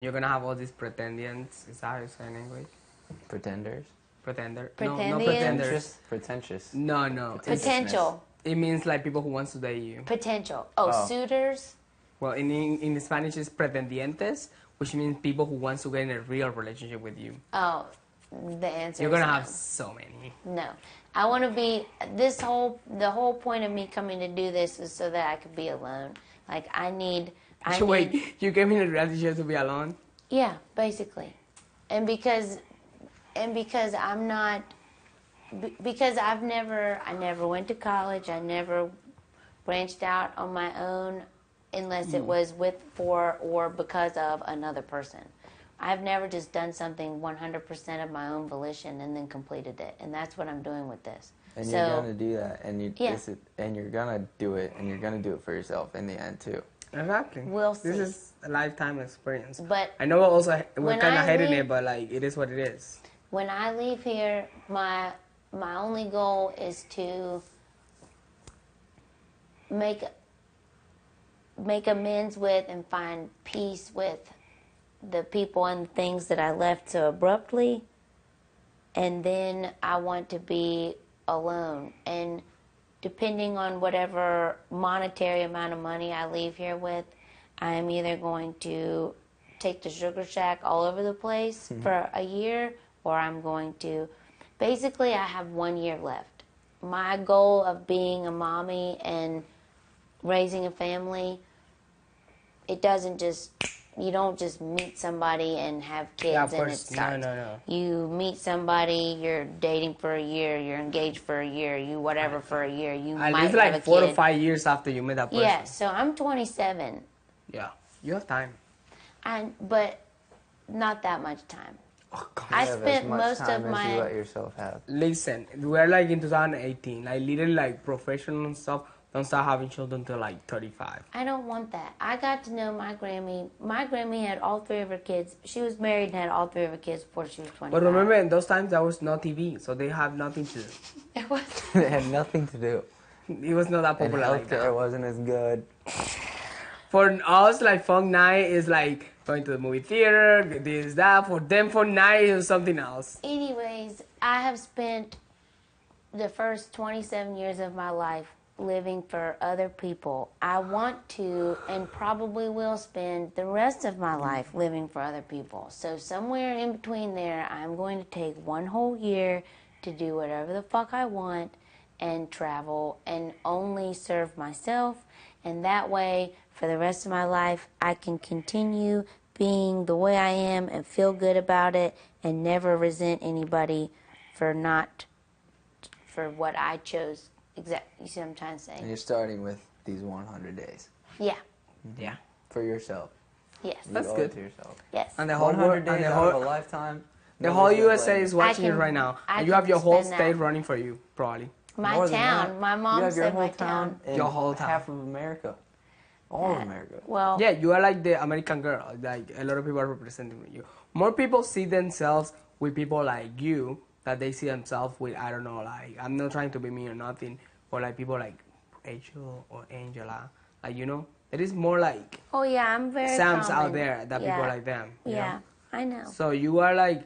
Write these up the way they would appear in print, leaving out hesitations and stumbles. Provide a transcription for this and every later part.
You're gonna have all these pretendians. Is that how you say in English? Pretenders. Pretender. No, no Pretendians? pretenders. Pretentious. No, no. Potential. It means like people who wants to date you. Potential. Oh, suitors? Well, in Spanish it's pretendientes, which means people who wants to get in a real relationship with you. Oh, the answer You're is gonna no. have so many. No. I want to be, the whole point of me coming to do this is so that I could be alone. Like, Wait, you came in a relationship to be alone? Yeah, basically. And because I'm not, because I never went to college, I never branched out on my own unless it was for or because of another person. I've never just done something 100% of my own volition and then completed it, and that's what I'm doing with this. And you're gonna do that, and you're gonna do it, and you're gonna do it for yourself in the end too. Exactly. We'll see. This is a lifetime experience. But I know we're kind of hating it, but like it is what it is. When I leave here, my only goal is to make amends with and find peace with the people and things that I left so abruptly, and then I want to be alone. And depending on whatever monetary amount of money I leave here with, I am either going to take the sugar shack all over the place for a year, or I'm going to, basically I have 1 year left. My goal of being a mommy and raising a family, you don't just meet somebody and have kids and it starts. No. You meet somebody, you're dating for a year, you're engaged for a year, you whatever for a year, you At might least have like a 4 kid. to 5 years after you met that person. Yeah, so I'm 27, Yeah, you have time. but not that much time. Oh, God. I You have spent as much most time of as my you let yourself have. Listen, we're like in 2018. Like literally, like professional and stuff don't start having children until like 35. I don't want that. I got to know my Grammy. My Grammy had all 3 of her kids. She was married and had all 3 of her kids before she was 25. But remember, in those times there was no TV, so they have nothing to do. It was. It had nothing to do. It was not that And popular like healthcare that. wasn't as good. For us, like funk night is like going to the movie theater, this, that. For them, for night is something else. Anyways, I have spent the first 27 years of my life living for other people. I want to and probably will spend the rest of my life living for other people. So somewhere in between there, I'm going to take 1 whole year to do whatever the fuck I want and travel and only serve myself. And that way, for the rest of my life, I can continue being the way I am and feel good about it and never resent anybody for what I chose. Exactly. You see what I'm trying to say? And you're starting with these 100 days. Yeah. Yeah. For yourself. Yes. You That's owe good. it to yourself. Yes. And the whole 100 world, days and the out of whole, a lifetime. the whole nobody's gonna USA blame is you. watching you can- right now. I And you have can your whole spend state that. running for you, probably. My More than town. that. My mom you have your said whole my town. and Your whole town. half of America. All of America. Well, Yeah, you are like the American girl. Like a lot of people are representing you. More people see themselves with people like you that they see themselves with. I don't know. Like I'm not trying to be mean or nothing, or like people like Rachel or Angela. Like there is more like oh yeah, I'm very Sam's common. out there that people like them. you Yeah, know? I know. So you are like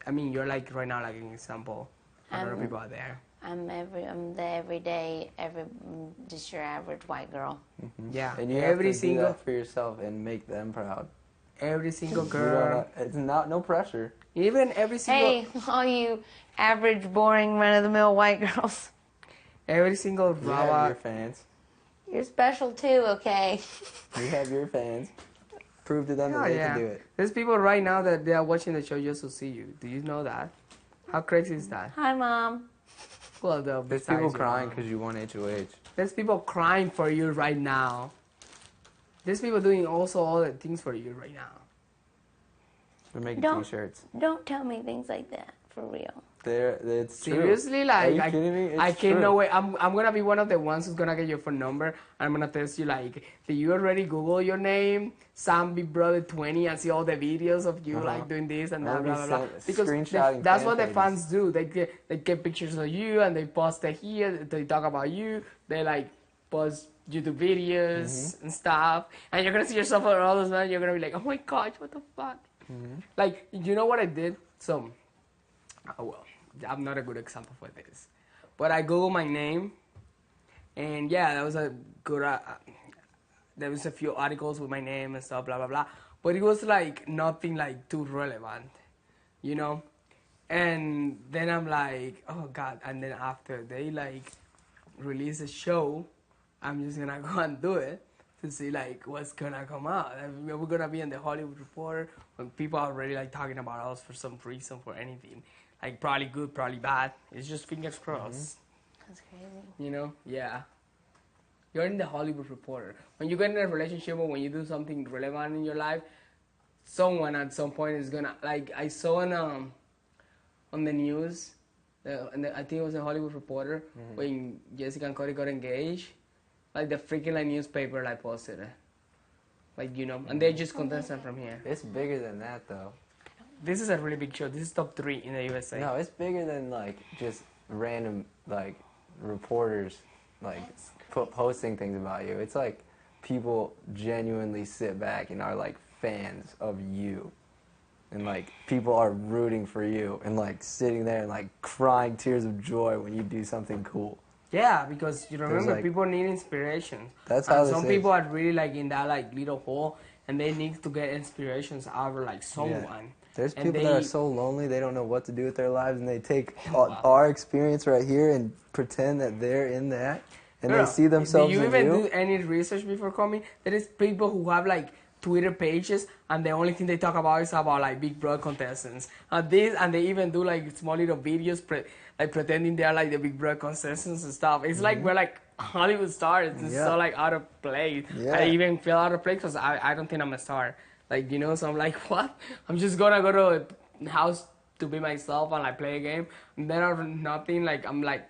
I mean, you're like right now like an example. A lot of I'm- people out there. I'm the everyday, just your average white girl. Yeah. And you every have to single do that for yourself and make them proud. every single You girl, don't, it's no pressure. even every single Hey, all you average, boring, run-of-the-mill white girls, every single You have your robot. fans. you're special too, okay? You have your fans. Prove to them that Oh, they yeah. can do it. There's people right now that they are watching the show just to see you. Do you know that? How crazy is that? Hi, Mom. Well, There's people crying because you won HOH. There's people crying for you right now. There's people doing also all the things for you right now. We're making Don't- t-shirts. Don't tell me things like that, for real. It's true. Seriously, Are like you kidding me? It's I can't true. no way. I'm gonna be one of the ones who's gonna get your phone number. I'm gonna text you like, did you already Google your name, Sam Big Brother 20, and see all the videos of you like doing this and that, I'll be blah blah blah. Because screenshotting that's fan what the pages. fans do. They get pictures of you and they post it here. They talk about you. They like post YouTube videos and stuff, and you're gonna see yourself on all those man. You're gonna be like, oh my gosh, what the fuck? Like, you know what I did? So, well, I'm not a good example for this, but I Googled my name, and yeah, that was a good. There was a few articles with my name and stuff, blah blah blah. But it was like nothing like too relevant, you know. And then I'm like, oh god. And then after they like release a show, I'm just gonna go and do it to see like what's gonna come out. I mean, we're gonna be in the Hollywood Reporter when people are already like talking about us for some reason, for anything, like probably good, probably bad. It's just fingers crossed. That's crazy. You know? Yeah. You're in the Hollywood Reporter. When you get in a relationship or when you do something relevant in your life, someone at some point is gonna, like, I saw on the news, I think it was a Hollywood Reporter, when Jessica and Cody got engaged, like the freaking like newspaper like posted it. Like, you know, and they're just contestants from here. It's bigger than that though. This is a really big show. This is top 3 in the USA. No, it's bigger than like just random like reporters like posting things about you. It's like people genuinely sit back and are like fans of you, and like people are rooting for you and like sitting there and like crying tears of joy when you do something cool. Yeah, because you remember, like, people need inspiration. That's how and this some is. people are really like in that like little hole, and they need to get inspirations out of like someone. Yeah. There's And people that are so lonely they don't know what to do with their lives, and they take our experience right here and pretend that they're in that, and Girl, they see themselves do you in even you. do any research before coming? There is people who have like Twitter pages, and the only thing they talk about is about like Big Brother contestants, and they even do like small little videos like pretending they're like the Big Brother contestants and stuff. It's like we're like Hollywood stars. It's so like out of place. Yeah. I even feel out of place because I don't think I'm a star. Like, you know, so I'm like, what? I'm just gonna go to a house to be myself and like play a game, and then out of nothing, like I'm like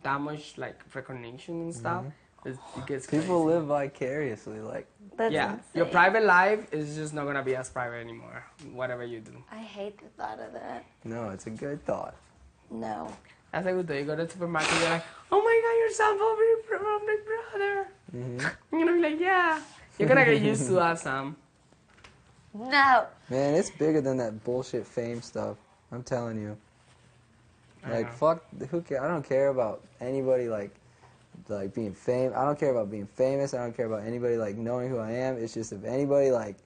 that much like recognition and stuff. It gets crazy. People live vicariously, like. That's Yeah, insane. your private life is just not gonna be as private anymore. Whatever you do. I hate the thought of that. No, it's a good thought. No. That's a good thing. You go to the supermarket, you're like, oh my god, you're Sam from Big Brother. You're gonna be like, yeah. You're gonna get used to that, Sam. No. Man, it's bigger than that bullshit fame stuff. I'm telling you. Like, fuck, who cares? I don't care about anybody, like being famous. I don't care about being famous. I don't care about anybody, like, knowing who I am. It's just if anybody, like,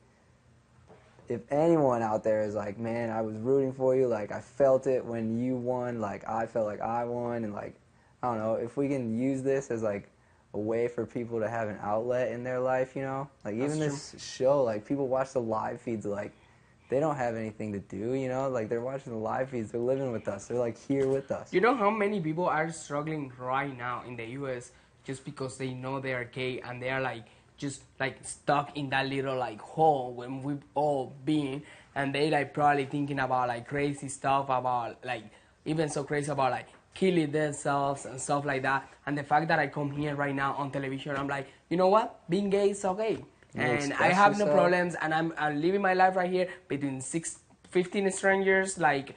if anyone out there is like, man, I was rooting for you, like, I felt it when you won, like, I felt like I won, and, like, I don't know, if we can use this as, like, a way for people to have an outlet in their life, you know? Like, even this show, like, people watch the live feeds, like, they don't have anything to do, you know? Like, they're watching the live feeds, they're living with us, they're, like, here with us. You know how many people are struggling right now in the US just because they know they are gay and they are, like, just, like, stuck in that little, like, hole when we've all been, and they, like, probably thinking about, like, crazy stuff about, like, even so crazy about, like, killing themselves and stuff like that. And the fact that I come here right now on television, I'm like, you know what? Being gay is okay. And I have no problems, and I'm living my life right here between 15 strangers, like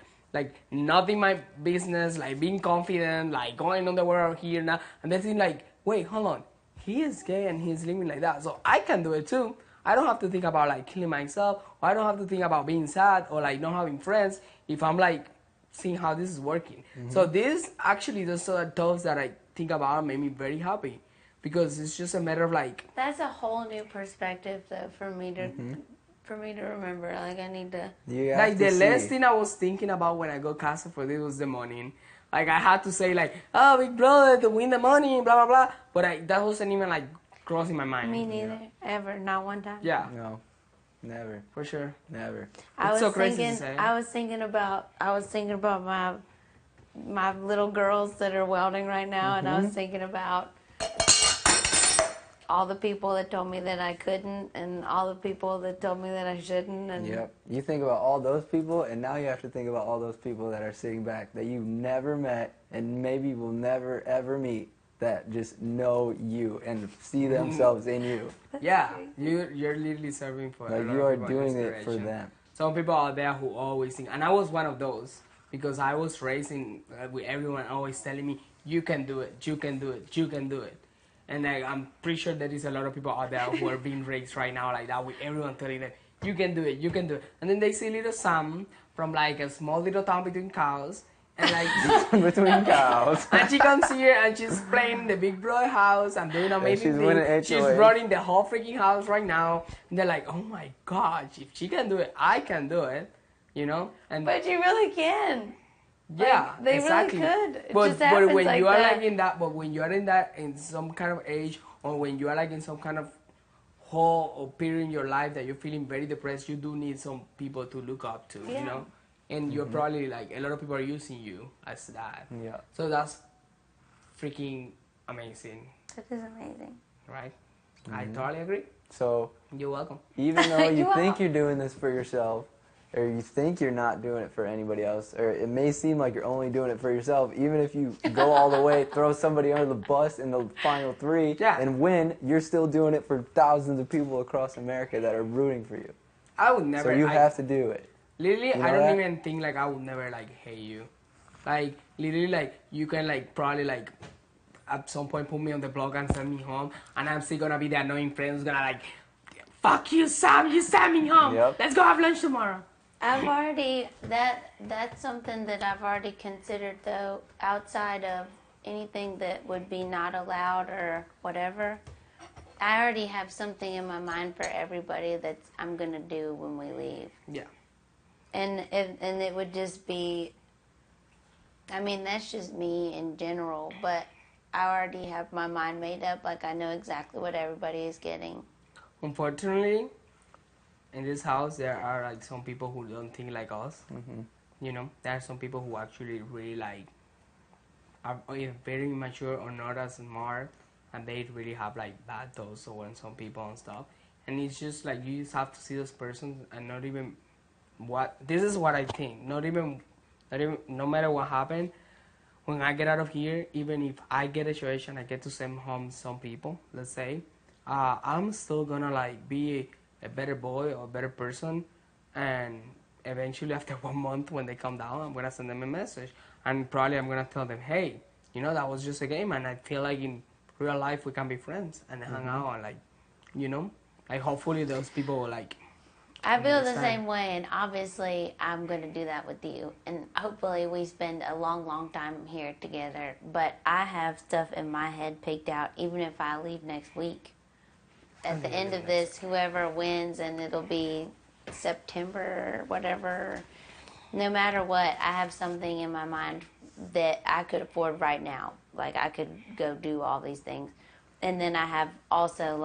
nothing my business, like being confident, like going on the world here now. And they think like, wait, hold on. He is gay and he's living like that. So I can do it too. I don't have to think about like killing myself, or I don't have to think about being sad or like not having friends if I'm like seeing how this is working. So this actually, the sort of thoughts that I think about made me very happy, because it's just a matter of like. That's a whole new perspective though for me to remember. Like I need to. Like the last thing I was thinking about when I got casted for this was the money. Like I had to say like, oh, Big Brother to win the money, blah blah blah. But that wasn't even like crossing my mind. Me neither. Ever. Not one time. Yeah. No. Never. For sure. Never. I was so crazy thinking. to say. I was thinking about my little girls that are welding right now, and I was thinking about all the people that told me that I couldn't, and all the people that told me that I shouldn't. And Yep. You think about all those people, and now you have to think about all those people that are sitting back that you've never met and maybe will never ever meet, that just know you and see themselves in you. Yeah, you're literally serving for. Like a lot you of are people doing it for inspiration. them. Some people out there who always think, and I was one of those, because I was raising with everyone always telling me, you can do it, you can do it, you can do it. And like, I'm pretty sure there is a lot of people out there who are being raised right now like that, with everyone telling them, you can do it, you can do it. And then they see little Sam from like a small little town between cows, and like between cows. and she comes here and she's playing the big brother house and doing amazing she's winning things. She's HOH. running the whole freaking house right now. And they're like, oh my gosh, if she can do it, I can do it. You know? And But you really can. yeah, Like, they exactly. really could. It But just happens when like you are that. like in that, but when you are in that, in some kind of age, or when you are like in some kind of hole or period in your life that you're feeling very depressed, you do need some people to look up to, Yeah. you know? And you're probably like, a lot of people are using you as that. Yeah. So that's freaking amazing, That is amazing. right? I totally agree. So You're welcome. even though you You think are. you're doing this for yourself, or you think you're not doing it for anybody else, or it may seem like you're only doing it for yourself, even if you go all the way, throw somebody under the bus in the final three, Yeah. and win, you're still doing it for thousands of people across America that are rooting for you. I would never. So you I, have to do it. Literally, You I know don't that? even think like I would never like hate you. Like literally, like you can like probably like at some point put me on the block and send me home, and I'm still gonna be the annoying friend who's gonna like, fuck you, Sam, you sent me home. Yep. Let's go have lunch tomorrow. I've already that's something that I've already considered though, outside of anything that would be not allowed or whatever. I already have something in my mind for everybody that I'm gonna do when we leave, Yeah. and it would just be. I mean, that's just me in general, but I already have my mind made up. Like I know exactly what everybody is getting. Unfortunately, in this house there are like some people who don't think like us. You know, there are some people who actually really like are either very immature or not as smart, and they really have like bad thoughts on some people and stuff. And it's just like you just have to see those persons and not even what this is what I think. Not even no matter what happened. When I get out of here, even if I get a situation, I get to send home some people. Let's say, I'm still gonna like be a better boy or a better person, and eventually after 1 month when they come down, I'm gonna send them a message, and probably I'm gonna tell them, hey, you know, that was just a game, and I feel like in real life we can be friends and hang out and like, you know, like hopefully those people will like. I feel the Understand. same way, and obviously I'm going to do that with you, and hopefully we spend a long, long time here together. But I have stuff in my head picked out, even if I leave next week. At the end of this, whoever wins, and it'll be September or whatever, no matter what, I have something in my mind that I could afford right now. Like I could go do all these things. And then I have also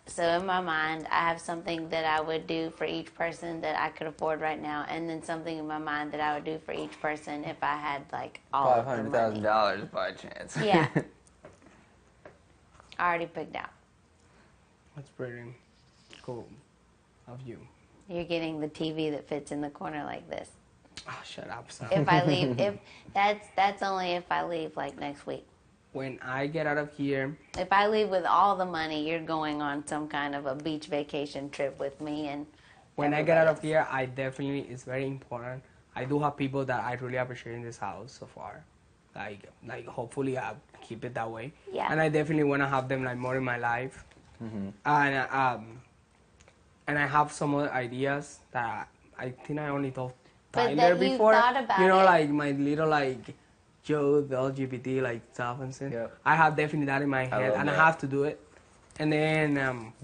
so in my mind, I have something that I would do for each person that I could afford right now, and then something in my mind that I would do for each person if I had like all of the money. $500,000 by chance. Yeah, I already picked out. That's pretty cool of you. You're getting the TV that fits in the corner like this. Oh, shut up, Sam. If I leave, if that's only if I leave like next week. When I get out of here, If I leave with all the money, you're going on some kind of a beach vacation trip with me and. when I get out of everybody here, I definitely, it's very important. I do have people that I really appreciate in this house so far. Like hopefully I keep it that way. Yeah. And I definitely want to have them like more in my life. And I have some other ideas that I think I only told But Tyler that you before. thought about you know, it. like my little like Joe, the LGBT like stuff and stuff. Yep. I have definitely that in my head, love and I that. have to do it. And then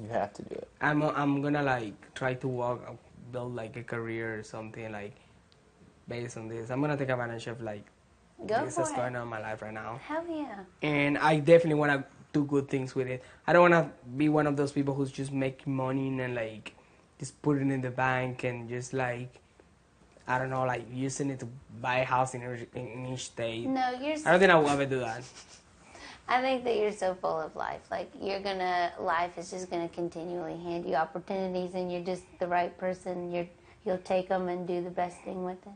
You have to do it. I'm gonna like try to build like a career or something like based on this. I'm gonna take advantage of like Go this for is it. going on in my life right now, Hell yeah. and I definitely wanna do good things with it. I don't wanna be one of those people who's just making money and like just put it in the bank and just like I don't know, like using it to buy a house in each state. No, you're. I don't think I will ever do that. I think that you're so full of life. Like life is just gonna continually hand you opportunities, and you're just the right person. You'll take them and do the best thing with it.